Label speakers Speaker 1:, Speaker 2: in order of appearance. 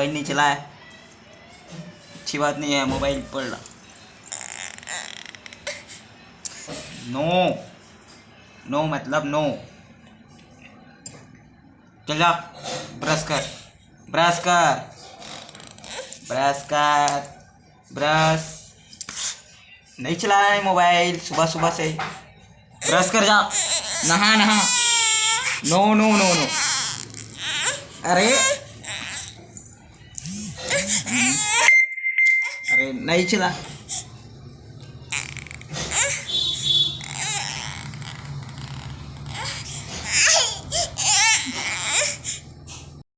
Speaker 1: Mobile नहीं चलाया, अच्छी बात नहीं है, मोबाइल पढ़। नो नो मतलब नो। चल जा, ब्रश कर, ब्रश कर, ब्रश कर, ब्रश। नहीं चलाया है मोबाइल सुबह सुबह से। ब्रश कर जा, नहा नहा। No no no no. अरे अरे नहीं चला।